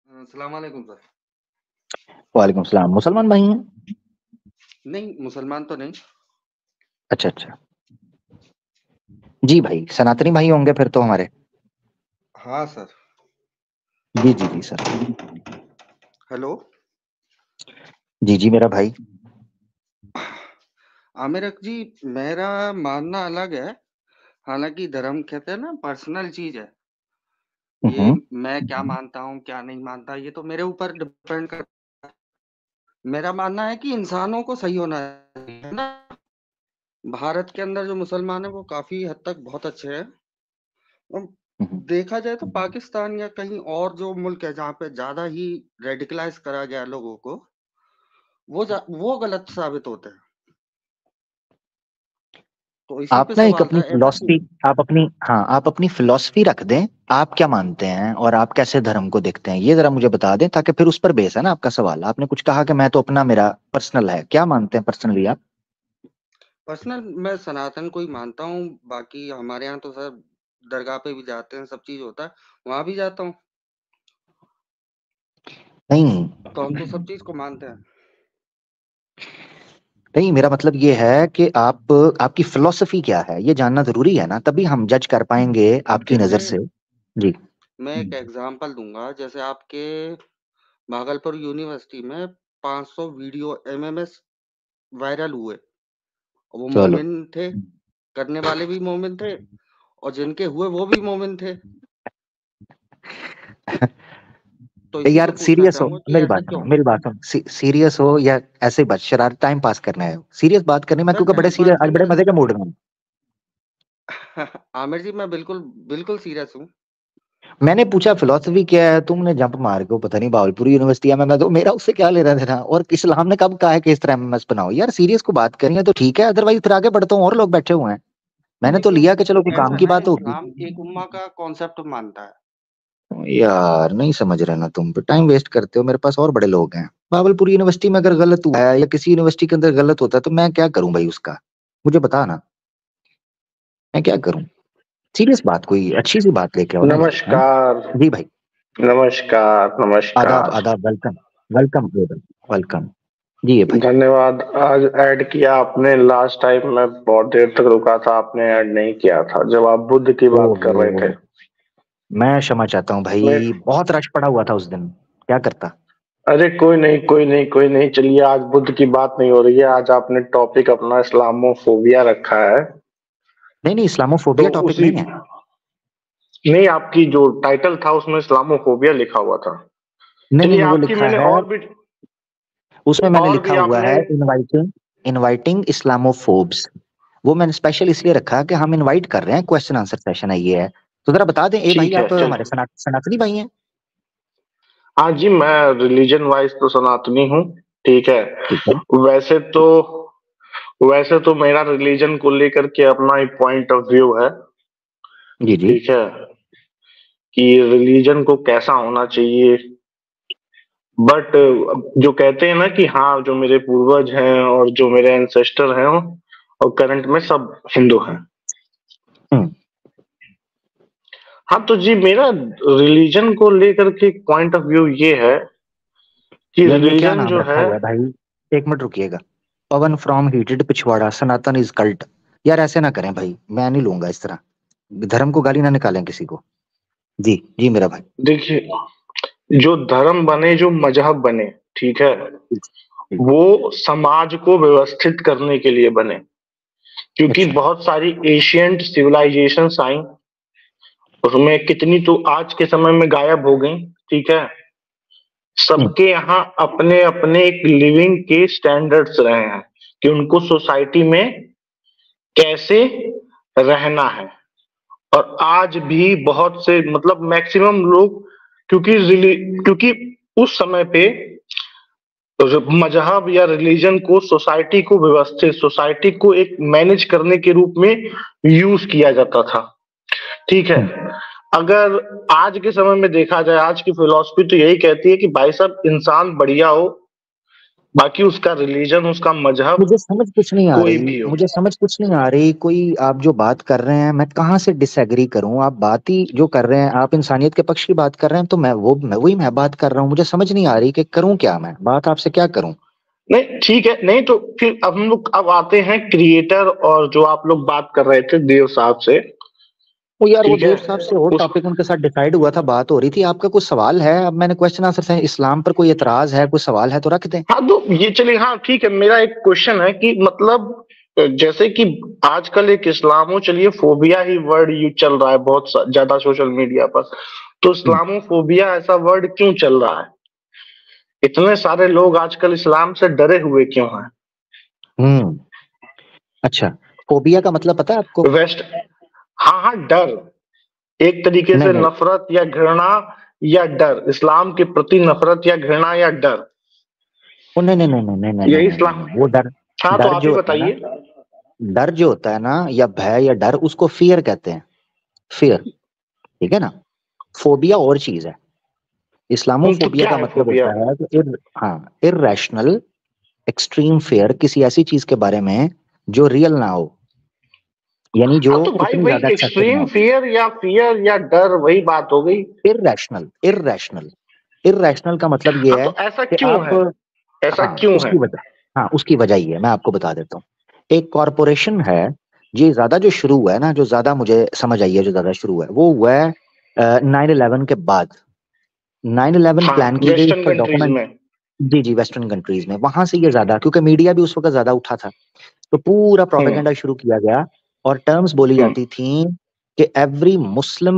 अस्सलाम वालेकुम सर। वालेकुम सलाम। मुसलमान भाई हैं? नहीं, मुसलमान तो नहीं। अच्छा अच्छा। जी भाई, सनातनी भाई होंगे फिर तो हमारे। हाँ सर। जी जी जी सर। हेलो। जी जी मेरा भाई। आमिर जी, मेरा मानना अलग है। हालांकि धर्म कहते हैं ना, पर्सनल चीज है। ये हम्म। मैं क्या मानता हूँ क्या नहीं मानता, ये तो मेरे ऊपर डिपेंड कर। मेरा मानना है कि इंसानों को सही होना चाहिए, है ना। भारत के अंदर जो मुसलमान है वो काफी हद तक बहुत अच्छे हैं। और हम्म। देखा जाए तो पाकिस्तान या कहीं और जो मुल्क है जहाँ पे ज्यादा ही रेडिकलाइज करा गया है लोगों को, वो गलत साबित होते हैं। तो इसी आप पे ना एक सवाल अपनी था, ऐसा फिलॉसफी, क्यों। आप अपनी, हाँ आप अपनी फिलॉसफी रख दें। आप क्या मानते हैं और आप कैसे धर्म को देखते हैं, ये जरा मुझे बता दें, ताकि फिर उस पर बेस है ना आपका सवाल। आपने कुछ कहा कि मैं तो अपना, मेरा पर्सनल है, क्या मानते हैं पर्सनली आप? पर्सनल मैं सनातन को ही मानता हूँ। बाकी हमारे यहाँ तो सर दरगाह पे भी जाते हैं, सब चीज होता है, वहां भी जाता हूँ। नहीं तो हम तो सब चीज को मानते हैं। नहीं, मेरा मतलब ये है कि आप, आपकी फिलॉसफी क्या है ये जानना जरूरी है ना, तभी हम जज कर पाएंगे आपकी जैसे नजर से। जी। मैं एक एग्जांपल दूंगा, जैसे आपके भागलपुर यूनिवर्सिटी में 500 वीडियो एमएमएस वायरल हुए, और वो चलो। मोमिन थे। करने वाले भी मोमिन थे, और जिनके हुए वो भी मोमिन थे। तो इसी पे यार पूछना सीरियस हो, चाहूंगा कि मेरी ऐसा बात क्यों। सुनो, मेरी बात सुनो, सीरियस हो या ऐसे बस शरारत टाइम पास करना है? सीरियस बात करनी, मैं सर क्योंकि बड़े टाइम सीरियस, पास आज बड़े करना। मजे के मूड में हूँ। आमिर जी, मैं बिल्कुल बिल्कुल सीरियस हूँ। मैंने पूछा फिलोसफी क्या है, तुमने जंप मार के वो पता नहीं भावलपुर यूनिवर्सिटी है, मैं तो मेरा उससे क्या ले रहा था, और इस्लाम ने कब कहा है कि इस तरह एमएमएस बनाओ? यार सीरियस को बात करेंगे तो ठीक है, अदरवाइज फिर आगे बढ़ता हूँ, और लोग बैठे हुए हैं। मैंने तो देखिए, लिया कि चलो कोई ऐसा काम है की ना, बात होगी। इस्लाम एक उम्मा का कॉन्सेप्ट मानता है। यार नहीं समझ रहे ना, तुम टाइम वेस्ट करते हो, मेरे पास और बड़े लोग हैं। भावलपुर यूनिवर्सिटी में अगर गलत हुआ है या किसी यूनिवर्सिटी के अंदर गलत होता है तो मैं क्या करूं भाई उसका? मुझे बता ना, मैं क्या करूं? सीरियस बात, कोई अच्छी सी बात लेके आओ ना यार। हाँ? नमस्कार। जी भाई। नमस्कार। आदाब नमस्कार। आदाब, वेलकम। Welcome welcome. जी ये भाई। धन्यवाद। आज ऐड किया आपने, लास्ट टाइम मैं बहुत देर तक रुका था, आपने ऐड नहीं किया था जब आप बुद्ध की बात कर रहे थे। ओहो, मैं क्षमा चाहता हूँ मैं भाई, बहुत रश पड़ा हुआ था उस दिन, क्या करता। अरे कोई नहीं, कोई नहीं, कोई नहीं। चलिए, आज बुद्ध की बात नहीं हो रही है, आज आपने टॉपिक अपना इस्लामोफोबिया रखा है। नहीं नहीं, तो इस्लामोफोबिया टॉपिक उसी, नहीं है। नहीं, आपकी जो टाइटल था उसमें इस्लामोफोबिया लिखा हुआ था। नहीं नहीं चलिए, नहीं, वो आपकी लिखा मैंने है, उसमें मैंने और लिखा भी हुआ आपने है इनवाइटिंग, इनवाइटिंग इस्लामोफोब्स। वो मैंने स्पेशल इसलिए रखा कि हम इनवाइट कर रहे हैं, क्वेश्चन आंसर सेशन है ये है। तो जरा बता दें, ए भाई ठीक है। आप चल, हमारे सनातनी भाई हैं? हाँ जी, मैं रिलीजन वाइज तो सनातनी हूँ। ठीक है। ठीक है। वैसे तो वैसे तो मेरा रिलीजन को लेकर के अपना एक पॉइंट ऑफ व्यू है। जी जी। ठीक है, कि रिलीजन को कैसा होना चाहिए। बट जो कहते हैं ना कि हाँ, जो मेरे पूर्वज हैं और जो मेरे एंसेस्टर हैं और करंट में सब हिंदू हैं। हम्म। हाँ, तो जी मेरा रिलीजन को लेकर के पॉइंट ऑफ व्यू ये है कि यार ये क्या रिलीजन नाम जो रखा है, हुआ है भाई? एक मिनट रुकिएगा। पवन फ्रॉम हीटेड पिछवाड़ा, सनातन इज कल्ट। यार ऐसे ना करें भाई, मैं नहीं लूंगा इस तरह, धर्म को गाली ना निकालें किसी को। जी जी मेरा भाई। देखिए, जो धर्म बने, जो मजहब बने, ठीक है, ठीक ठीक। वो समाज को व्यवस्थित करने के लिए बने। क्योंकि अच्छा। बहुत सारी एशियंट सिविलाइजेशंस आई, उसमें कितनी तो आज के समय में गायब हो गई। ठीक है। हम्म। सबके यहाँ अपने अपने एक लिविंग के स्टैंडर्ड्स रहे हैं कि उनको सोसाइटी में कैसे रहना है। और आज भी बहुत से, मतलब मैक्सिमम लोग, क्योंकि उस समय पे मजहब या रिलीजन को सोसाइटी को व्यवस्थित, सोसाइटी को एक मैनेज करने के रूप में यूज किया जाता था। ठीक है। हम्म। अगर आज के समय में देखा जाए, आज की फिलॉसफी तो यही कहती है कि भाई साहब, इंसान बढ़िया हो, बाकी उसका रिलीजन, उसका मजहब मुझे समझ कुछ नहीं आ कोई रही, भी हो। मुझे समझ कुछ नहीं आ रही। कोई आप जो बात कर रहे हैं मैं कहाँ से डिसएग्री करूं? आप बात ही जो कर रहे हैं, आप इंसानियत के पक्ष की बात कर रहे हैं, तो मैं बात कर रहा हूँ। मुझे समझ नहीं आ रही कि करूं क्या, मैं बात आपसे क्या करूं? नहीं ठीक है, नहीं तो फिर अब हम लोग अब आते हैं क्रिएटर, और जो आप लोग बात कर रहे थे देव साहब से। वो यार, वो ठीक है देव साहब से और उस टॉपिक उनके साथ डिसाइड हुआ था, बात हो रही थी। आपका कुछ सवाल है? अब मैंने क्वेश्चन आंसर से इस्लाम पर कोई एतराज है, कोई सवाल है तो रख दें। हाँ तो ये चलिए, हाँ ठीक है, मेरा एक क्वेश्चन है कि मतलब जैसे कि आजकल एक इस्लामो, चलिए फोबिया ही वर्ड यूज चल रहा है बहुत ज्यादा सोशल मीडिया पर, तो हम्म इस्लामोफोबिया ऐसा वर्ड क्यों चल रहा है? इतने सारे लोग आजकल इस्लाम से डरे हुए क्यों हैं? हम्म, अच्छा, फोबिया का मतलब पता है आपको? वेस्ट, हाँ हाँ, डर, एक तरीके नहीं से नहीं, नफरत या घृणा, या डर, इस्लाम के प्रति नफरत या घृणा या डर, वो नहीं नहीं नहीं नहीं नहीं नहीं यही नहीं नहीं इस्लाम। नहीं, वो डर, हाँ तो डर आप जो ही होता है ना, बताइए। डर जो होता है ना, या भय या डर, उसको फियर कहते हैं। फियर, ठीक है ना? फोबिया और चीज है। तो इस्लामोफोबिया क्या का है मतलब फोबिया? होता है कि हाँ, इररेशनल एक्सट्रीम फियर किसी ऐसी चीज के बारे में जो रियल ना हो, यानी जो हाँ तो भाई इतनी वही ज्यादा एक्सेप्टेड ना एक्सट्रीम हो। फियर या डर, वही बात हो गई। इररेशनल, इररेशनल, इररेशनल का मतलब ये हाँ है तो ऐसा कि क्यों आप, है? ऐसा हाँ क्यों है? उसकी वजह, हाँ उसकी वजह ये है, मैं आपको बता देता हूँ। एक कॉरपोरेशन है, ये ज्यादा जो शुरू हुआ है ना, जो ज्यादा मुझे समझ आई है, जो ज्यादा शुरू हुआ है वो हुआ है 9/11 के बाद। 9/11 हाँ प्लान की गई, वेस्टर्न उसका कंट्रीज डॉक्यूमेंट, में। जी जी, वेस्टर्न कंट्रीज में, वहां से ये ज्यादा, क्योंकि मीडिया भी उस वक्त ज्यादा उठा था, तो पूरा हम्म प्रोपेगेंडा शुरू किया गया। और टर्म्स बोली हम्म जाती थी कि every Muslim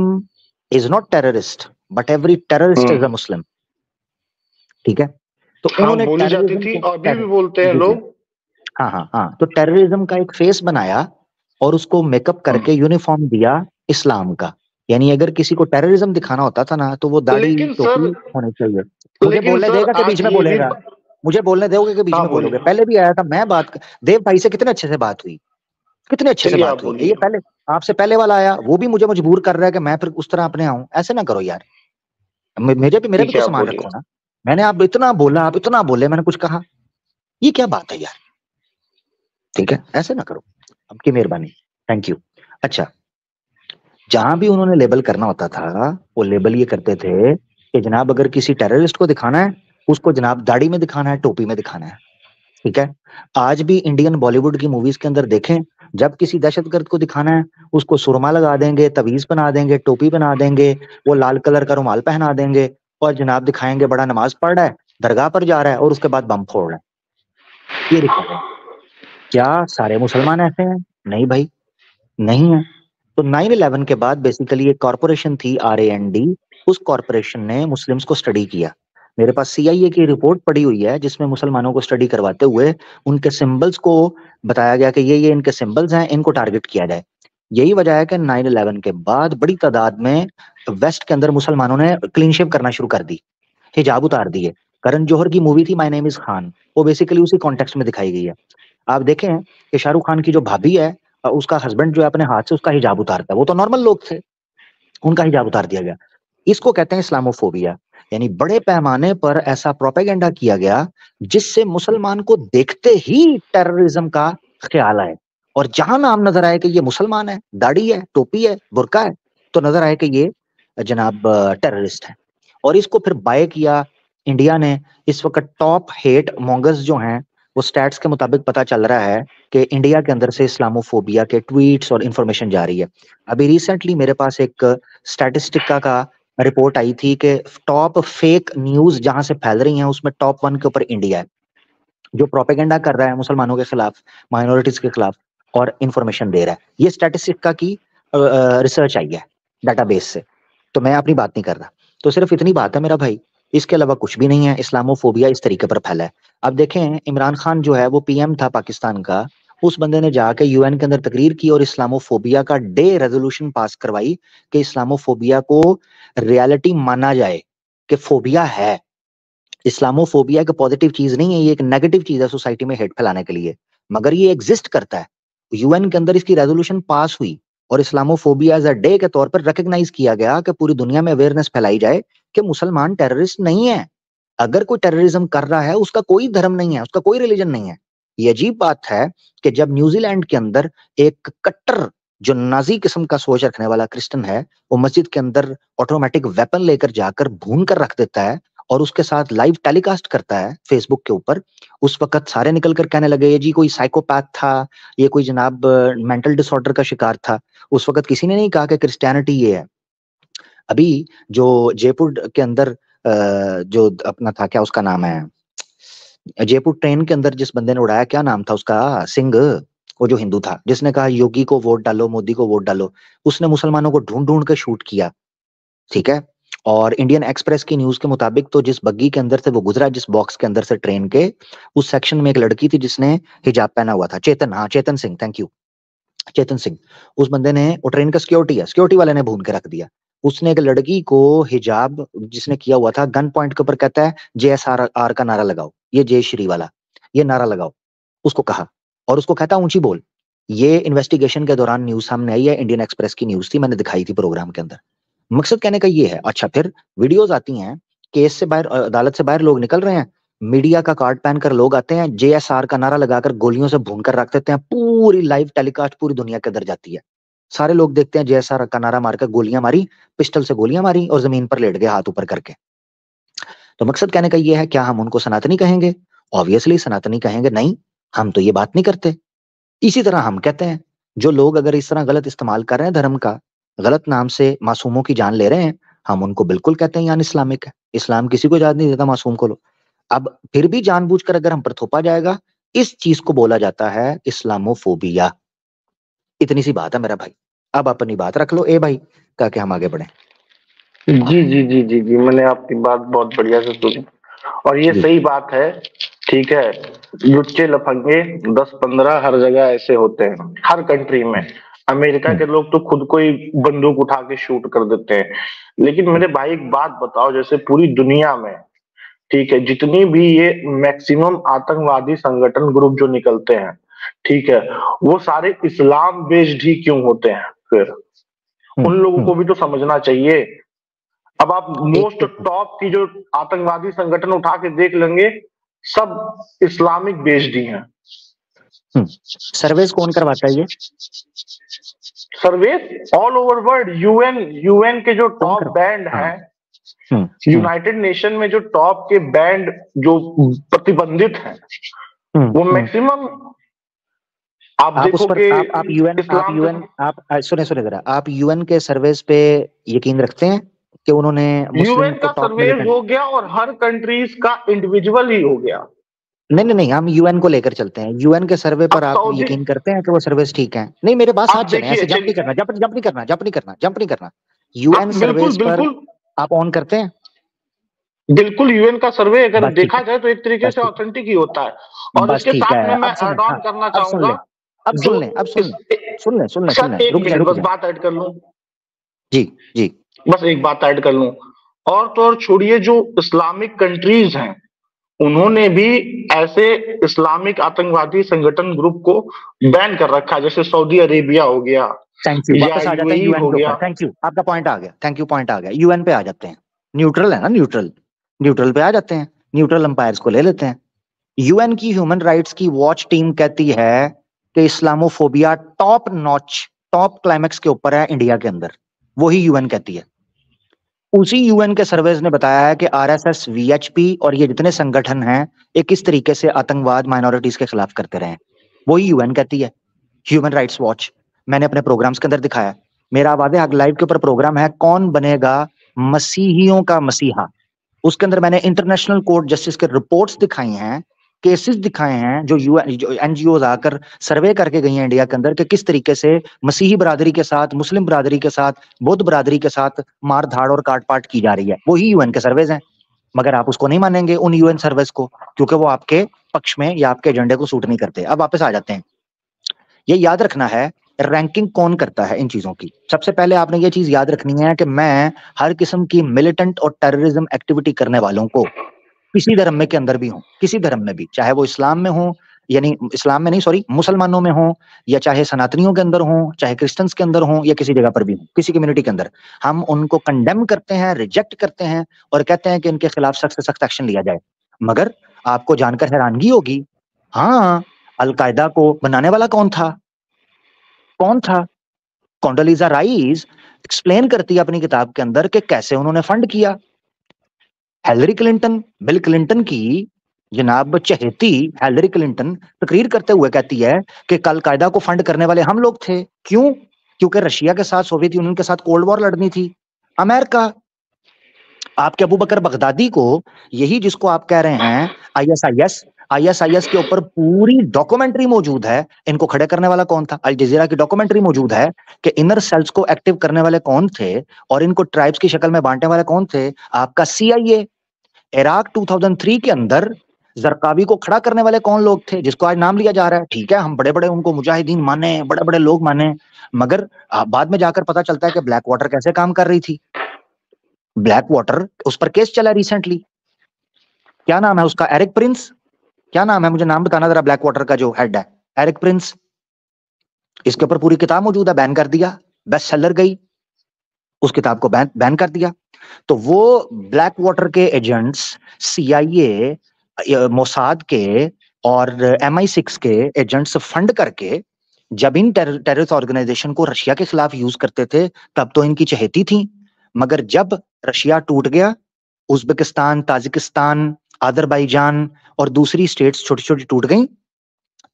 is not terrorist, but every terrorist is a hmm Muslim. ठीक है? तो हाँ उन्होंने बोली जाती टेररिज्म थी, को अभी भी बोलते हैं जी जी, लोग। हाँ हाँ हाँ, तो टेररिज्म का एक फेस बनाया और उसको मेकअप करके हम्म। यूनिफॉर्म दिया इस्लाम का। यानी अगर किसी को टेररिज्म दिखाना होता था ना, तो वो दाढ़ी लेकिन टोपी सर होनी चाहिए। मुझे लेकिन बोलने सर देगा कि बीच आज में ये भी बोलेगा? मुझे बोलने दोगे कि बीच हाँ में बोलोगे? बोलिए, पहले भी आया था मैं बात, देव भाई से कितने अच्छे से बात हुई, कितने अच्छे से चलिए आप बात हुई। ये बोलिए। पहले, आपसे पहले वाला आया, वो भी मुझे मजबूर कर रहा है कि मैं फिर उस तरह अपने आऊं। ऐसे ना करो यार, मेरे भी ठीक तो है आप सामान बोलिए। रखो ना। मैंने आप इतना बोला, आप इतना बोले, मैंने कुछ कहा? ये क्या बात है यार? ठीक है, ऐसे ना करो, आपकी मेहरबानी, थैंक यू। अच्छा, जहां भी उन्होंने लेबल करना होता था, वो लेबल ये करते थे कि जनाब अगर किसी टेररिस्ट को दिखाना है, उसको जनाब दाढ़ी में दिखाना है, टोपी में दिखाना है। ठीक है? आज भी इंडियन बॉलीवुड की मूवीज के अंदर देखें, जब किसी दहशतगर्द को दिखाना है, उसको सुरमा लगा देंगे, तवीज बना देंगे, टोपी बना देंगे, वो लाल कलर का रुमाल पहना देंगे, और जनाब दिखाएंगे बड़ा नमाज पढ़ रहा है, दरगाह पर जा रहा है, और उसके बाद बम फोड़ रहा है। ये दिखाएंगे। क्या सारे मुसलमान ऐसे हैं? नहीं भाई, नहीं है। तो 9/11 के बाद बेसिकली एक कॉरपोरेशन थी, RAND, उस कॉरपोरेशन ने मुस्लिम्स को स्टडी किया। मेरे पास CIA की रिपोर्ट पड़ी हुई है, जिसमें मुसलमानों को स्टडी करवाते हुए उनके सिंबल्स को बताया गया कि ये इनके सिंबल्स हैं, इनको टारगेट किया जाए। यही वजह है कि 9/11 के बाद बड़ी तादाद में वेस्ट के अंदर मुसलमानों ने क्लीन शेव करना शुरू कर दी, हिजाब उतार दिए। करण जौहर की मूवी थी माय नेम इज खान, वो बेसिकली उसी कॉन्टेक्स्ट में दिखाई गई है। आप देखें कि शाहरुख खान की जो भाभी है, उसका हस्बैंड जो है अपने हाथ से उसका हिजाब उतारता है। वो तो नॉर्मल लोग थे, उनका हिजाब उतार दिया गया। इसको कहते हैं इस्लामोफोबिया। यानी बड़े पैमाने पर ऐसा प्रोपेगेंडा किया गया जिससे मुसलमान को देखते ही टेररिज्म का ख्याल आए, और जहां नाम नजर आए कि ये मुसलमान है, दाढ़ी है, टोपी है, बुरका है, तो नजर आए कि ये जनाब टेररिस्ट है। और इसको फिर बाय किया इंडिया ने। इस वक्त टॉप हेट मॉन्गर्स जो हैं, वो स्टैट्स के मुताबिक पता चल रहा है कि इंडिया के अंदर से इस्लामोफोबिया के ट्वीट्स और इंफॉर्मेशन जा रही है। अभी रिसेंटली मेरे पास एक स्टैटिस्टिका का रिपोर्ट आई थी कि टॉप फेक न्यूज जहां से फैल रही हैं, उसमें टॉप 1 के ऊपर इंडिया है, जो प्रोपेगेंडा कर रहा है मुसलमानों के खिलाफ, माइनॉरिटीज के खिलाफ, और इंफॉर्मेशन दे रहा है। ये स्टैटिस्टिका की रिसर्च आई है डाटाबेस से। तो मैं अपनी बात नहीं कर रहा। तो सिर्फ इतनी बात है मेरा भाई, इसके अलावा कुछ भी नहीं है। इस्लामोफोबिया इस तरीके पर फैला है। अब देखें, इमरान खान जो है वो PM था पाकिस्तान का, उस बंदे ने जाके UN के अंदर तकरीर की और इस्लामोफोबिया का डे रेजोल्यूशन पास करवाई कि इस्लामोफोबिया को रियलिटी माना जाए, कि फोबिया है। इस्लामोफोबिया एक पॉजिटिव चीज नहीं है, ये एक नेगेटिव चीज है सोसाइटी में हेट फैलाने के लिए, मगर ये एग्जिस्ट करता है। UN के अंदर इसकी रेजोल्यूशन पास हुई और इस्लामोफोबिया एज अ डे के तौर पर रिकग्नाइज किया गया कि पूरी दुनिया में अवेयरनेस फैलाई जाए कि मुसलमान टेररिस्ट नहीं है। अगर कोई टेररिज्म कर रहा है उसका कोई धर्म नहीं है, उसका कोई रिलीजन नहीं है। ये अजीब बात है कि जब न्यूजीलैंड के अंदर एक कट्टर जो नाजी किस्म का सोच रखने वाला क्रिश्चियन है, वो मस्जिद के अंदर ऑटोमेटिक वेपन लेकर जाकर भून कर रख देता है और उसके साथ लाइव टेलीकास्ट करता है फेसबुक के ऊपर, उस वक्त सारे निकल कर कहने लगे ये जी कोई साइकोपैथ था, ये कोई जनाब मेंटल डिसऑर्डर का शिकार था। उस वक्त किसी ने नहीं कहा कि क्रिश्चियनिटी ये है। अभी जो जयपुर के अंदर जो अपना था, क्या उसका नाम है, जयपुर ट्रेन के अंदर जिस बंदे ने उड़ाया, क्या नाम था उसका, सिंह, वो जो हिंदू था जिसने कहा योगी को वोट डालो, मोदी को वोट डालो, उसने मुसलमानों को ढूंढ ढूंढ कर शूट किया, ठीक है। और इंडियन एक्सप्रेस की न्यूज के मुताबिक तो जिस बग्गी के अंदर से वो गुजरा, जिस बॉक्स के अंदर से ट्रेन के, उस सेक्शन में एक लड़की थी जिसने हिजाब पहना हुआ था, चेतन, हाँ चेतन सिंह, थैंक यू, चेतन सिंह। उस बंदे ने, वो ट्रेन का सिक्योरिटी है, सिक्योरिटी वाले ने भून के रख दिया। उसने एक लड़की को हिजाब जिसने किया हुआ था, गन पॉइंट के ऊपर कहता है JSR का नारा लगाओ, ये जय श्री वाला, ये नारा लगाओ, उसको कहा, और उसको कहता ऊंची बोल। ये इन्वेस्टिगेशन के दौरान न्यूज सामने आई है, इंडियन एक्सप्रेस की न्यूज थी, मैंने दिखाई थी प्रोग्राम के अंदर। मकसद कहने का ये है। अच्छा, फिर वीडियोस आती हैं, केस से बाहर, अदालत से बाहर लोग निकल रहे हैं, मीडिया का कार्ड पहनकर लोग आते हैं, JSR का नारा लगाकर गोलियों से भून कर रख देते हैं, पूरी लाइव टेलीकास्ट पूरी दुनिया के अंदर जाती है, सारे लोग देखते हैं, JSR का नारा मारकर गोलियां मारी, पिस्टल से गोलियां मारी और जमीन पर लेट गए हाथ ऊपर करके। तो मकसद कहने का ये है, क्या हम उनको सनातनी कहेंगे? ऑब्वियसली सनातनी कहेंगे, नहीं हम तो ये बात नहीं करते। इसी तरह हम कहते हैं, जो लोग अगर इस तरह गलत इस्तेमाल कर रहे हैं धर्म का, गलत नाम से मासूमों की जान ले रहे हैं, हम उनको बिल्कुल कहते हैं यान इस्लामिक है, इस्लाम किसी को इजाजत नहीं देता मासूम को लो। अब फिर भी जानबूझकर अगर हम पर थोपा जाएगा, इस चीज को बोला जाता है इस्लामोफोबिया। इतनी सी बात है मेरा भाई, अब अपनी बात रख लो ए भाई, ताकि हम आगे बढ़े। जी जी जी जी जी, मैंने आपकी बात बहुत बढ़िया से सुनी और ये जी सही बात है। ठीक है, लुच्चे लफंगे 10-15 हर जगह ऐसे होते हैं, हर कंट्री में। अमेरिका के लोग तो खुद को ही बंदूक उठा के शूट कर देते हैं। लेकिन मेरे भाई एक बात बताओ, जैसे पूरी दुनिया में, ठीक है, जितनी भी ये मैक्सिमम आतंकवादी संगठन ग्रुप जो निकलते हैं, ठीक है, वो सारे इस्लाम बेस्ड ही क्यों होते हैं? फिर उन लोगों को भी तो समझना चाहिए। अब आप मोस्ट टॉप की जो आतंकवादी संगठन उठा के देख लेंगे, सब इस्लामिक बेस्ड ही हैं। सर्वेस कौन करवाता है ये? सर्वे ऑल ओवर वर्ल्ड, यूएन के जो टॉप बैंड हैं, यूनाइटेड नेशन में जो टॉप के बैंड जो प्रतिबंधित हैं, वो मैक्सिमम आप देखोगे। आप सुने जरा, आप यूएन के सर्वेस पे यकीन रखते हैं कि उन्होंने यूएन का सर्वे हो गया और हर कंट्रीज का इंडिविजुअल ही हो गया? नहीं, हम यूएन को लेकर चलते हैं। यूएन के सर्वे पर आप यकीन करते हैं कि वो सर्वेस ठीक है? नहीं, मेरे पास साथ चले, ऐसे जंप नहीं करना। यूएन सर्वेस पर आप ऑन करते हैं? बिल्कुल, यूएन का सर्वे अगर देखा जाए तो एक तरीके से ऑथेंटिक ही होता है। और इसके साथ में मैं ऐड ऑन करना चाहूंगा। अब सुन ले, रुक जा, बस बात ऐड कर लूं। जी, बस एक बात ऐड कर लूं। और तो और छोड़िए, जो इस्लामिक कंट्रीज हैं, उन्होंने भी ऐसे इस्लामिक आतंकवादी संगठन ग्रुप को बैन कर रखा है, जैसे सऊदी अरेबिया हो गया। थैंक यू, वापस आ जाते हैं यूएन के ऊपर। थैंक यू, आपका पॉइंट आ गया। थैंक यू, पॉइंट आ गया। यूएन पे आ जाते हैं, न्यूट्रल है ना, न्यूट्रल पे आ जाते हैं, न्यूट्रल अंपायर्स को ले लेते हैं। यूएन की ह्यूमन राइट्स की वॉच टीम कहती है कि Islamophobia top notch, top climax के ऊपर है इंडिया के अंदर, वही यूएन कहती है। उसी यूएन के सर्वेज ने बताया है कि आरएसएस, वीएचपी और ये जितने संगठन हैं, ये किस तरीके से आतंकवाद माइनॉरिटीज के खिलाफ करते रहे हैं, वही यूएन कहती है, ह्यूमन राइट्स वॉच। मैंने अपने प्रोग्राम्स के अंदर दिखाया, मेरा आवाज़े हक लाइव के ऊपर प्रोग्राम है, कौन बनेगा मसीहियों का मसीहा। उसके अंदर मैंने इंटरनेशनल कोर्ट जस्टिस के रिपोर्ट्स दिखाई हैं, केसेस दिखाए हैं, जो एनजीओ आकर सर्वे करके गई हैं इंडिया के अंदर, कि किस तरीके से मसीही बरादरी के साथ, मुस्लिम बरादरी के साथ, बौद्ध बरादरी के साथ मार धाड़ और काट पाट की जा रही है। वही यूएन के सर्वेज हैं, मगर आप उसको नहीं मानेंगे, उन यूएन सर्वेज को, क्योंकि वो आपके पक्ष में या आपके एजेंडे को सूट नहीं करते। अब वापस आ जाते हैं। ये याद रखना है, रैंकिंग कौन करता है इन चीजों की। सबसे पहले आपने ये चीज याद रखनी है कि मैं हर किस्म की मिलिटेंट और टेररिज्म एक्टिविटी करने वालों को, किसी धर्म में के अंदर भी हो, किसी धर्म में भी, चाहे वो इस्लाम में हो, यानी इस्लाम में नहीं, सॉरी, मुसलमानों में हो या चाहे सनातनियों के अंदर हो, चाहे क्रिश्चियंस के अंदर हो या किसी जगह पर भी हो, किसी कम्युनिटी के अंदर, हम उनको कंडेम करते हैं, रिजेक्ट करते हैं और कहते हैं कि इनके खिलाफ सख्त से सख्त एक्शन लिया जाए। मगर आपको जानकर हैरानगी होगी, हाँ, अलकायदा को बनाने वाला कौन था? कौन था? कॉन्डोलीजा राइस एक्सप्लेन करती है अपनी किताब के अंदर कि कैसे उन्होंने फंड किया। हिलरी क्लिंटन, बिल क्लिंटन की जनाब चहेती हिलरी क्लिंटन तकरीर करते हुए कहती है कि अल कायदा को फंड करने वाले हम लोग थे। क्यों? क्योंकि रशिया के साथ, सोवियत यूनियन के साथ कोल्ड वॉर लड़नी थी। अमेरिका, आपके अबू बकर बगदादी को, यही जिसको आप कह रहे हैं आईएसआईएस, आईएसआईएस के ऊपर पूरी डॉक्यूमेंट्री मौजूद है। इनको खड़े करने वाला कौन था? अल जजीरा की डॉक्यूमेंट्री मौजूद है कि इनर सेल्स को एक्टिव करने वाले कौन थे और इनको ट्राइब्स की शक्ल में बांटने वाले कौन थे? आपका सीआईए। इराक 2003 के अंदर जरकावी को खड़ा करने वाले कौन लोग थे, जिसको आज नाम लिया जा रहा है? ठीक है, हम बड़े बड़े उनको मुजाहिदीन माने, बड़े बड़े लोग माने, मगर बाद में जाकर पता चलता है कि ब्लैक वाटर कैसे काम कर रही थी। ब्लैक वाटर, उस पर केस चला रिसेंटली। क्या नाम है उसका? Eric Prince. क्या नाम है, मुझे नाम बताना जरा, ब्लैक वाटर का जो हेड है, एरिक प्रिंस। इसके ऊपर पूरी किताब मौजूद है, बैन कर दिया, बेस्ट सेलर गई, उस किताब को बैन कर दिया। तो वो ब्लैक वाटर के एजेंट्स सीआईए, मोसाद के और MI6 के एजेंट्स फंड करके जब इन टेररिस्ट ऑर्गेनाइजेशन को रशिया के खिलाफ यूज करते थे, तब तो इनकी चहेती थी। मगर जब रशिया टूट गया, उज्बेकिस्तान, ताजिकिस्तान, अजरबैजान और दूसरी स्टेट्स छोटी छोटी टूट गई,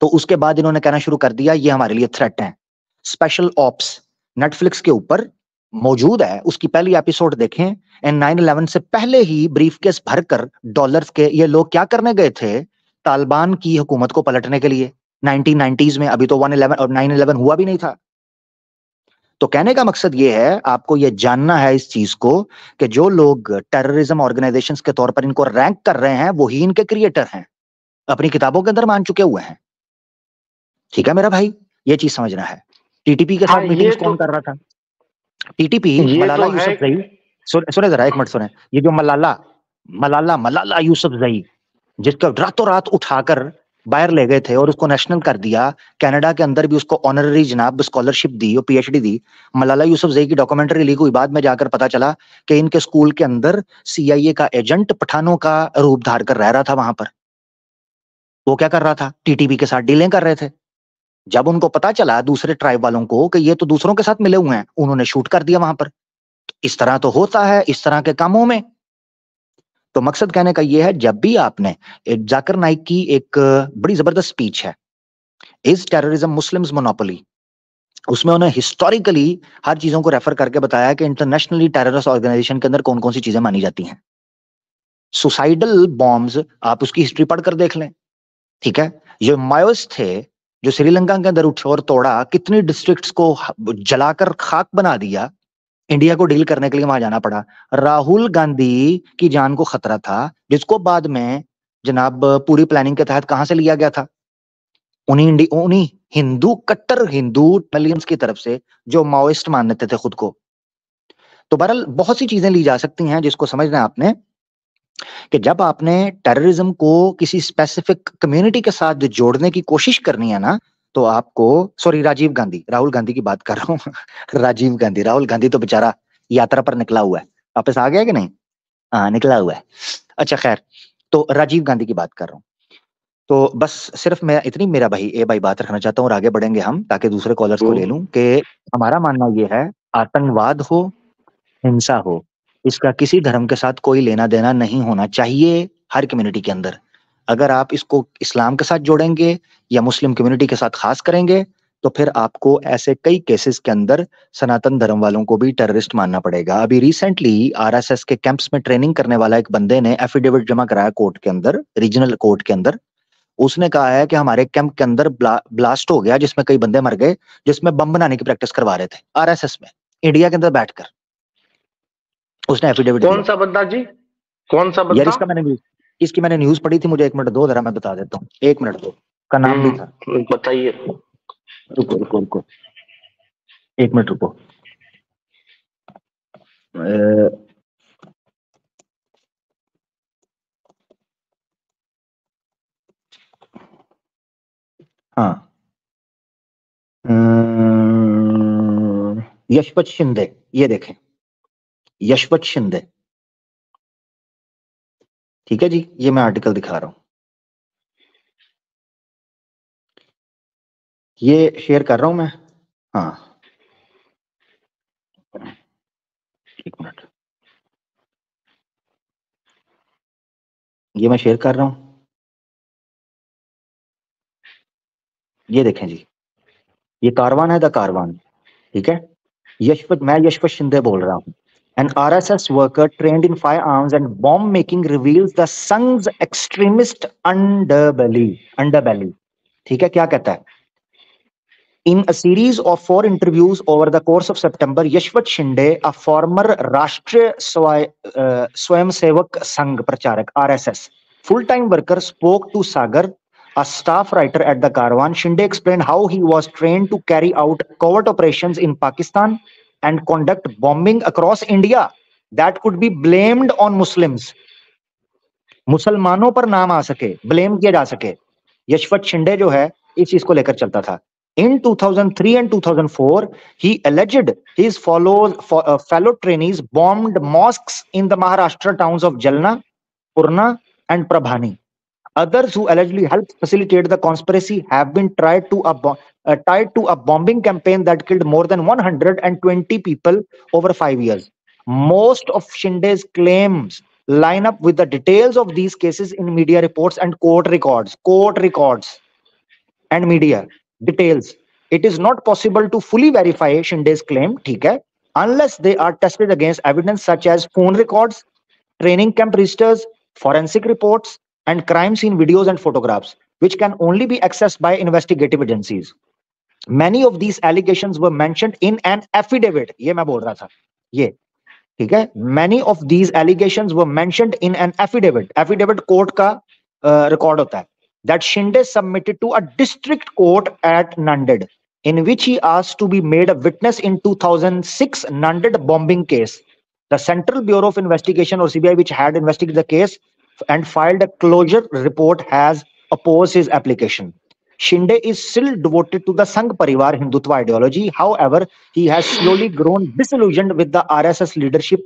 तो उसके बाद इन्होंने कहना शुरू कर दिया ये हमारे लिए थ्रेट है। स्पेशल ऑप्स नेटफ्लिक्स के ऊपर मौजूद है, उसकी पहली एपिसोड देखें। एंड 9/11 से पहले ही ब्रीफकेस भरकर डॉलर्स के ये लोग क्या करने गए थे? तालिबान की हुकूमत को पलटने के लिए 1990s में। अभी तो 1/11 और 9/11 हुआ भी नहीं था। तो कहने का मकसद ये है, आपको ये जानना है इस चीज को कि जो लोग टेररिज्म ऑर्गेनाइजेशंस के तौर पर इनको रैंक कर रहे हैं, वही इनके क्रिएटर हैं, अपनी किताबों के अंदर मान चुके हुए हैं। ठीक है मेरा भाई, ये चीज समझना है। टीटीपी के हाँ साथ मीटिंग्स कौन कर रहा था? टीटीपी, ये मलाला तो है। यूसुफजई। सुने जरा, एक मिनट सुने। ये जो मलाला मलाला मलाला यूसुफजई, जिसको रातों रात उठाकर बाहर ले गए थे और उसको नेशनल कर दिया, कनाडा के अंदर भी उसको ऑनररी जनाब स्कॉलरशिप दी और पीएचडी दी। मलाला यूसुफजई की डॉक्यूमेंट्री लीक हुई, बाद में जाकर पता चला कि इनके स्कूल के अंदर सीआईए का एजेंट पठानों का रूप धार कर रह रहा था वहां पर। वो क्या कर रहा था? टीटीपी के साथ डीलिंग कर रहे थे। जब उनको पता चला दूसरे ट्राइब वालों को कि ये तो दूसरों के साथ मिले हुए हैं, उन्होंने शूट कर दिया वहां पर। इस तरह तो होता है इस तरह के कामों में। तो मकसद कहने का यह है, जब भी आपने जाकिर नाइक की एक बड़ी जबरदस्त स्पीच है, इज टेररिज्म मुस्लिम्स मोनोपोली, उसमें उन्हें हिस्टोरिकली हर चीजों को रेफर करके बताया कि इंटरनेशनली टेररिस्ट ऑर्गेनाइजेशन के अंदर कौन कौन सी चीजें मानी जाती हैं। सुसाइडल बॉम्ब्स, आप उसकी हिस्ट्री पढ़कर देख लें। ठीक है, ये मायोस थे जो श्रीलंका के अंदर उठे और तोड़ा, कितनी डिस्ट्रिक्ट्स को जलाकर खाक बना दिया। इंडिया को डील करने के लिए वहां जाना पड़ा। राहुल गांधी की जान को खतरा था, जिसको बाद में जनाब पूरी प्लानिंग के तहत कहां से लिया गया था? उन्हीं हिंदू, कट्टर हिंदू मिलियंस की तरफ से, जो माओइस्ट मानते थे खुद को। तो बहरहाल बहुत सी चीजें ली जा सकती हैं, जिसको समझना है आपने कि जब आपने टेररिज्म को किसी स्पेसिफिक कम्युनिटी के साथ जोड़ने की कोशिश करनी है ना, तो आपको, सॉरी, राजीव गांधी, राहुल गांधी की बात कर रहा हूँ राजीव गांधी, राहुल गांधी तो बेचारा यात्रा पर निकला हुआ है, वापस आ गया कि नहीं? हाँ, निकला हुआ है। अच्छा खैर, तो राजीव गांधी की बात कर रहा हूँ। तो बस सिर्फ मैं इतनी, मेरा भाई ए भाई बात रखना चाहता हूँ और आगे बढ़ेंगे हम, ताकि दूसरे कॉलर्स को ले लूं कि हमारा मानना ये है, आतंकवाद हो, हिंसा हो, इसका किसी धर्म के साथ कोई लेना देना नहीं होना चाहिए हर कम्युनिटी के अंदर। अगर आप इसको इस्लाम के साथ जोड़ेंगे या मुस्लिम कम्युनिटी के साथ खास करेंगे, तो फिर आपको ऐसे कई केसेस के अंदर सनातन धर्म वालों को भी टेररिस्ट मानना पड़ेगा। अभी रिसेंटली आरएसएस के कैंप्स में ट्रेनिंग करने वाला एक बंदे ने एफिडेविट जमा कराया कोर्ट के अंदर, रीजनल कोर्ट के अंदर। उसने कहा है कि हमारे कैंप के अंदर ब्लास्ट हो गया, जिसमें कई बंदे मर गए, जिसमें बम बनाने की प्रैक्टिस करवा रहे थे आरएसएस में, इंडिया के अंदर बैठकर। उसने एफिडेविट कौन दिया। सा बंदा जी? कौन सा यार बंदा? इसकी मैंने न्यूज पढ़ी थी, मुझे 1 मिनट दो, जरा मैं बता देता हूँ, 1 मिनट दो। का नाम भी था, बताइए। रुको रुको रुको, 1 मिनट रुको। यशवंत शिंदे, ये देखें, यशवंत शिंदे, ठीक है जी, ये मैं आर्टिकल दिखा रहा हूं, ये शेयर कर रहा हूं मैं। हाँ, एक मिनट, ये मैं शेयर कर रहा हूं, ये देखें जी, ये कारवान है, द कारवान, ठीक है। मैं यशवंत शिंदे बोल रहा हूं। An RSS worker trained in firearms and bomb making reveals the Sang's extremist underbelly. ठीक है, क्या कहता है? In a series of 4 interviews over the course of September, Yashwant Shinde, a former Rashtriya Swayamsevak Sangh Pracharak (RSS) full-time worker, spoke to Sagar, a staff writer at the Karwan. Shinde explained how he was trained to carry out covert operations in Pakistan and conduct bombing across India that could be blamed on Muslims. मुसलमानों पर नाम आ सके, blame किया जा सके। यशवंत शिंदे जो है इस चीज को लेकर चलता था। In 2003 and 2004, he alleged his fellow trainees bombed mosques in the Maharashtra towns of Jalna, Purna, and Prabhani. Others who allegedly helped facilitate the conspiracy have been tied to a bombing campaign that killed more than 120 people over 5 years. Most of Shinde's claims line up with the details of these cases in media reports and court records and media details. It is not possible to fully verify Shinde's claim, ठीक है, unless they are tested against evidence such as phone records, training camp registers, forensic reports, and crime scene videos and photographs, which can only be accessed by investigative agencies. Many of these allegations were mentioned in an affidavit. ये मैं बोल रहा था, ये ठीक है। Many of these allegations were mentioned in an affidavit. Affidavit court का record होता है, that Shinde submitted to a district court at Nanded, in which he asked to be made a witness in 2006 Nanded bombing case. The Central Bureau of Investigation, or CBI, which had investigated the case and filed a closure report, has opposed his application. Shinde is still devoted to the Sangh Parivar Hindutva ideology. However, he has slowly grown disillusioned with the RSS leadership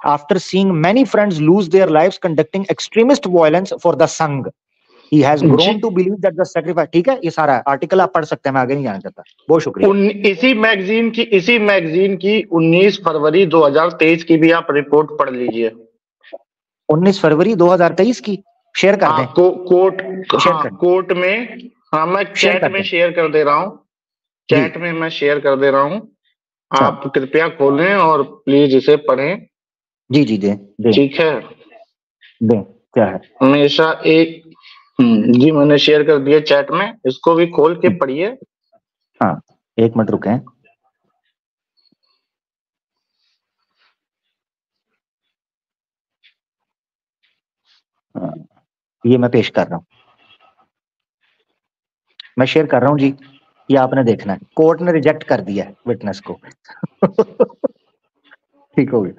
after seeing many friends lose their lives conducting extremist violence for the Sangh. He has grown to believe that the sacrifice. ठीक है, ये सारा article आप पढ़ सकते हैं, मैं आगे नहीं जाना चाहता। बहुत शुक्रिया। इसी मैगजीन की 19 फरवरी 2023 की भी आप रिपोर्ट पढ़ लीजिए। 19 फरवरी 2023 की शेयर कर दें। कोर्ट में, हाँ मैं चैट में शेयर कर दे रहा हूँ, चैट में मैं शेयर कर दे रहा हूँ, आप कृपया खोलें और प्लीज इसे पढ़ें। जी जी दे ठीक है, दे क्या है, हमेशा एक जी मैंने शेयर कर दिया चैट में, इसको भी खोल के पढ़िए। हाँ, एक मिनट रुकें। ये मैं पेश कर रहा हूँ, मैं शेयर कर रहा हूँ जी, ये आपने देखना है। कोर्ट ने रिजेक्ट कर दिया है विटनेस को। ठीक हो गया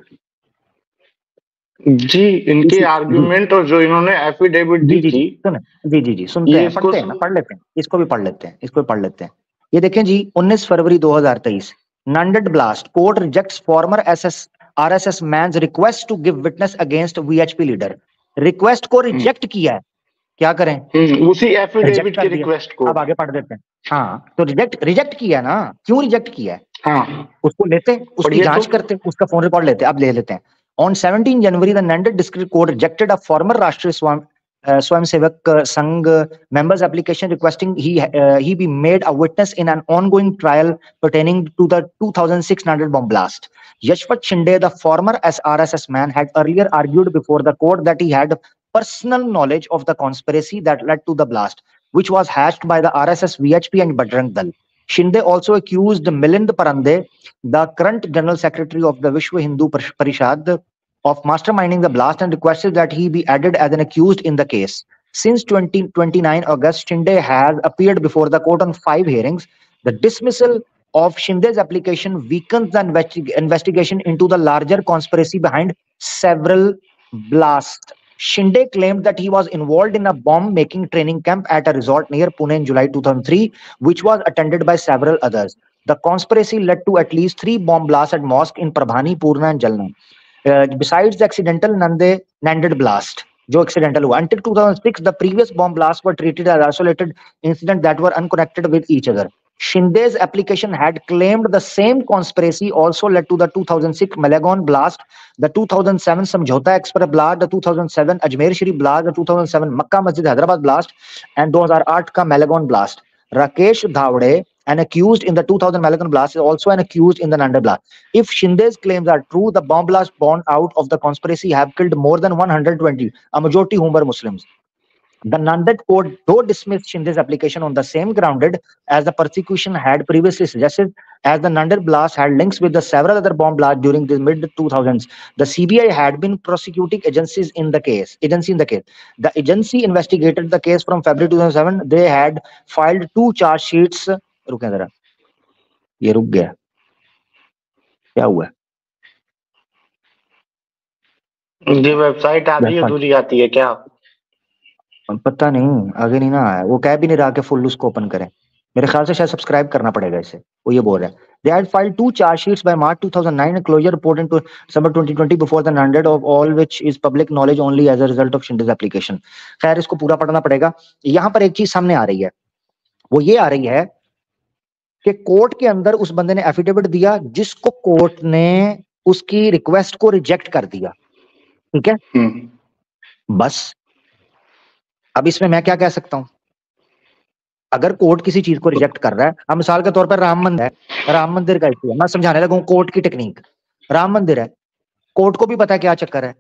जी, इनके आर्गुमेंट और जो इन्होंने एफिडेविट दी थी। जी सुनते हैं, पढ़ते हैं ना, पढ़ लेते हैं, इसको भी पढ़ लेते हैं। ये देखें जी, 19 फरवरी 2023, Nanded blast, court rejects former RSS man's request to give witness against VHP leader. Request को रिजेक्ट किया है, क्या करें? उसी एफिडेविट के रिक्वेस्ट को। अब आगे पढ़ देते हैं। हाँ, तो रिजेक्ट किया ना, क्यों रिजेक्ट किया है? हाँ, उसको लेते, उसकी जांच करते, उसका फोन रिकॉर्ड लेते, अब ले लेते हैं। On 17 January, the Nanded District Court rejected a former Rashtriya Swayamsevak Sangh member's application requesting he be made a witness in an ongoing trial pertaining to the 2006 Nanded bomb blast. Yashwant Shinde, the former RSS man, had earlier argued before the court that he had personal knowledge of the conspiracy that led to the blast, which was hatched by the RSS, VHP and Bajrang Dal. Shinde also accused Milind Parande, the current General Secretary of the Vishwa Hindu Parishad, of masterminding the blast and requested that he be added as an accused in the case. Since 29 August, Shinde has appeared before the court on 5 hearings. The dismissal of Shinde's application weakens the investigation into the larger conspiracy behind several blasts. Shinde claimed that he was involved in a bomb-making training camp at a resort near Pune in July 2003, which was attended by several others. The conspiracy led to at least 3 bomb blasts at mosque in Prabhani, Purna and Jalna. Besides the accidental Nanded blast, जो accidental हुआ. Until 2006, the previous bomb blasts were treated as isolated incidents that were unconnected with each other. Shinde's application had claimed the same conspiracy also led to the 2006 Malagon blast, the 2007 Samjhota Express blast, the 2007 Ajmer Shri blast, the 2007 Makkah Masjid Hyderabad blast, and 2008 का Malagon blast. Rakesh Dhavde, an accused in the 2000 Malagon blast, is also an accused in the Nanded blast. If Shinde's claims are true, the bomb blast born out of the conspiracy have killed more than 120, a majority whom were Muslims. The Nanded court, though dismissed Shinde's application on the same grounded as the persecution had previously suggested, as the Nanded blast had links with the several other bomb blasts during the mid-2000s. The CBI had been prosecuting agency in the case. The agency investigated the case from February 2007. They had filed 2 charge sheets. रुके जरा, ये रुक गया, क्या हुआ? ये website आधी अधूरी आती है क्या? पता नहीं, आगे नहीं ना आया. वो कह भी नहीं रहा कि फुल उसको ओपन करें. मेरे ख्याल से शायद सब्सक्राइब करना पड़ेगा इसे. वो ये बोल रहा है. They had filed 2 charge sheets by March 2009 and closure report in December 2020 before the Nanded, of all which is public knowledge only as a result of Shinde's application. खैर इसको पूरा पढ़ना पड़ेगा. यहाँ पर एक चीज सामने आ रही है, वो ये आ रही है कि कोर्ट के अंदर उस बंदे ने एफिडेविट दिया जिसको कोर्ट ने उसकी रिक्वेस्ट को रिजेक्ट कर दिया. ठीक है, बस. अब इसमें मैं क्या कह सकता हूं? अगर कोर्ट किसी चीज को रिजेक्ट कर रहा है, अब मिसाल के तौर पर राम मंदिर है, राम मंदिर का इशू है, मैं समझाने लगा हूं कोर्ट की टेक्निक. राम मंदिर है, कोर्ट को भी पता है क्या चक्कर है.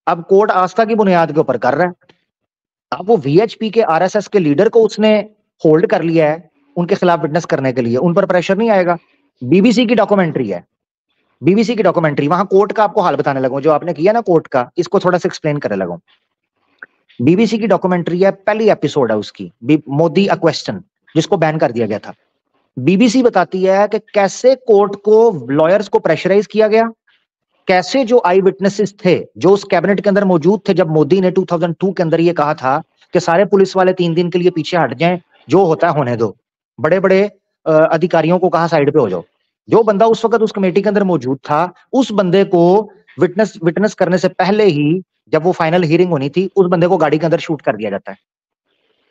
अब कोर्ट आस्था की बुनियाद के ऊपर कर रहा है. अब वो वीएचपी के आरएसएस के लीडर को उसने होल्ड कर लिया है उनके खिलाफ विटनेस करने के लिए. उन पर प्रेशर नहीं आएगा. बीबीसी की डॉक्यूमेंट्री है, बीबीसी की डॉक्यूमेंट्री. वहां कोर्ट का आपको हाल बताने लगूं, जो आपने किया ना कोर्ट का, इसको थोड़ा सा एक्सप्लेन करने लगूं. बीबीसी की डॉक्यूमेंट्री है, पहली एपिसोड है उसकी, मोदी अ क्वेश्चन, जिसको बैन कर दिया गया था. बीबीसी बताती है कि कैसे कोर्ट को, लॉयर्स को प्रेशराइज किया गया, कैसे जो आई विटनेसेस थे जो उस कैबिनेट के अंदर मौजूद थे जब मोदी ने 2002 के अंदर ये कहा था कि सारे पुलिस वाले 3 दिन के लिए पीछे हट जाएं, जो होता है होने दो, बड़े बड़े अधिकारियों को कहा साइड पे हो जाओ. जो बंदा उस वक्त उस कमेटी के अंदर मौजूद था, उस बंदे को विटनेस करने से पहले ही, जब वो फाइनल हियरिंग होनी थी, उस बंदे को गाड़ी के अंदर शूट कर दिया जाता है.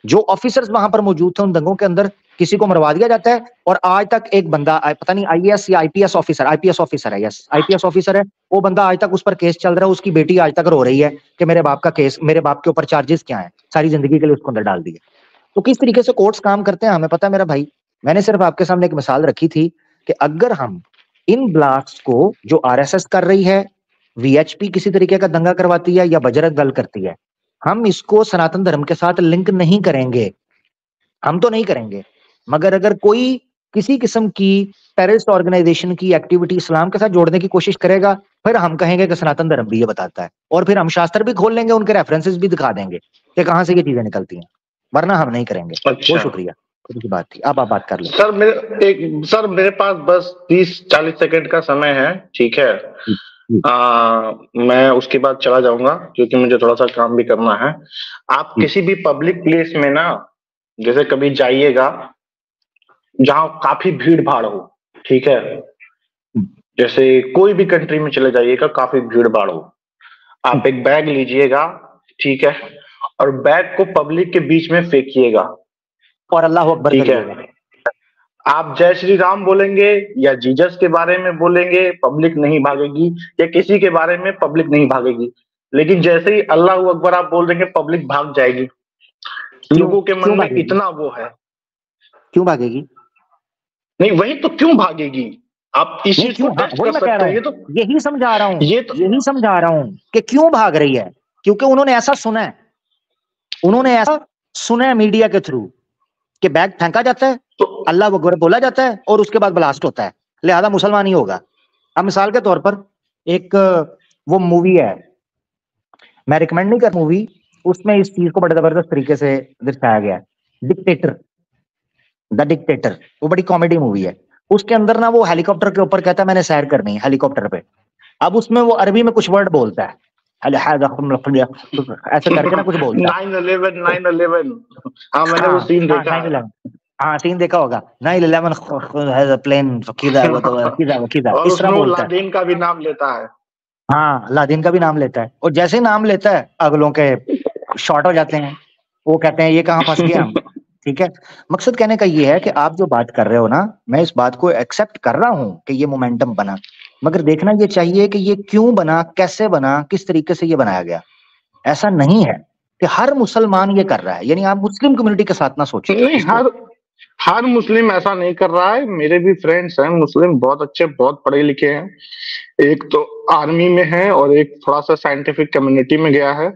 जो ऑफिसर्स वहां पर मौजूद थे उन दंगों के अंदर, किसी को मरवा दिया जाता है. और आज तक एक बंदा, पता नहीं आईएएस या आईपीएस ऑफिसर है, यस आईपीएस ऑफिसर है, वो बंदा आज तक, उस पर केस चल रहा है. उसकी बेटी आज तक रो रही है कि मेरे बाप का केस, मेरे बाप के ऊपर चार्जेस क्या है, सारी जिंदगी के लिए उसको अंदर डाल दिए. तो किस तरीके से कोर्ट्स काम करते हैं हमें पता है मेरा भाई. मैंने सिर्फ आपके सामने एक मिसाल रखी थी कि अगर हम इन ब्लास्ट को, जो आरएसएस कर रही है, वीएचपी किसी तरीके का दंगा करवाती है या बजरंग दल करती है, हम इसको सनातन धर्म के साथ लिंक नहीं करेंगे. हम तो नहीं करेंगे, मगर अगर कोई किसी किस्म की टेररिस्ट ऑर्गेनाइजेशन की एक्टिविटी इस्लाम के साथ जोड़ने की कोशिश करेगा, फिर हम कहेंगे कि सनातन धर्म भी ये बताता है, और फिर हम शास्त्र भी खोल लेंगे, उनके रेफरेंसेस भी दिखा देंगे कि कहां से ये चीजें निकलती हैं, वरना हम नहीं करेंगे. अच्छा. बहुत शुक्रिया, की बात थी. अब आप बात कर लें. सर मेरे पास बस 30-40 सेकंड का समय है, ठीक है. मैं उसके बाद चला जाऊंगा क्योंकि मुझे थोड़ा सा काम भी करना है. आप किसी भी पब्लिक प्लेस में ना, जैसे कभी जाइएगा जहां काफी भीड़ भाड़ हो, ठीक है, जैसे कोई भी कंट्री में चले जाइएगा, काफी भीड़ भाड़ हो, आप एक बैग लीजिएगा, ठीक है, और बैग को पब्लिक के बीच में फेंकिएगा और अल्लाह अकबर, ठीक है. आप जय श्री राम बोलेंगे या जीसस के बारे में बोलेंगे, पब्लिक नहीं भागेगी, या किसी के बारे में पब्लिक नहीं भागेगी. लेकिन जैसे ही अल्लाह अकबर आप बोल देंगे, पब्लिक भाग जाएगी. लोगों के मन में इतना वो है. क्यों भागेगी? नहीं, वही तो, क्यों भागेगी? आप इस चीज को टेस्ट कर सकते हैं. ये तो यही समझा रहा हूँ, यही समझा रहा हूँ कि क्यों भाग रही है. क्योंकि उन्होंने ऐसा सुना है, उन्होंने ऐसा सुना है मीडिया के थ्रू कि बैग फेंका जाता है, तो अल्लाह अकबर बोला जाता है और उसके बाद ब्लास्ट होता है, लिहाजा मुसलमान ही होगा. अब मिसाल के तौर पर एक वो मूवी है, मैं रिकमेंड नहीं कर मूवी, उसमें इस चीज को बड़े जबरदस्त तरीके से दिखाया गया है, डिक्टेटर, द डिक्टेटर. वो बड़ी कॉमेडी मूवी है. उसके अंदर ना वो हेलीकॉप्टर के ऊपर कहता है मैंने सैर करनी है हेलीकॉप्टर पे. अब उसमें वो अरबी में कुछ वर्ड बोलता है, ऐसे करके ना कुछ बोलता है. 9/11. हाँ, मैंने वो सीन देखा. हाँ सीन देखा होगा, 9/11 हैज अ प्लेन किधर वो तो किधर और इस तरह उसमें वो बोलता है। लादेन का भी नाम लेता है। हाँ लादेन का भी नाम लेता है, और जैसे ही नाम लेता है अगलों के शॉर्ट हो जाते हैं, वो कहते हैं ये कहाँ फंस गया हम। ठीक है, मकसद कहने का ये है कि आप जो बात कर रहे हो ना, मैं इस बात को एक्सेप्ट कर रहा हूं कि ये मोमेंटम बना, मगर देखना ये चाहिए कि ये क्यों बना, कैसे बना, किस तरीके से ये बनाया गया। ऐसा नहीं है कि हर मुसलमान ये कर रहा है, यानी आप मुस्लिम कम्युनिटी के साथ ना सोचिए नहीं, इसको। हर मुस्लिम ऐसा नहीं कर रहा है। मेरे भी फ्रेंड्स हैं मुस्लिम, बहुत अच्छे, बहुत पढ़े लिखे हैं। एक तो आर्मी में है और एक थोड़ा सा साइंटिफिक कम्युनिटी में गया है।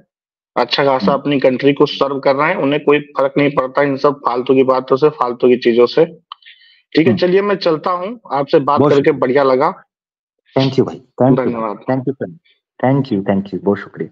अच्छा खासा अपनी कंट्री को सर्व कर रहे हैं, उन्हें कोई फर्क नहीं पड़ता इन सब फालतू की बातों से, फालतू की चीजों से। ठीक है, चलिए मैं चलता हूँ, आपसे बात बहुत करके शुक्रिया, बढ़िया लगा। थैंक यू भाई, थैंक यू भाई, धन्यवाद। थैंक यू, थैंक यू, बहुत शुक्रिया।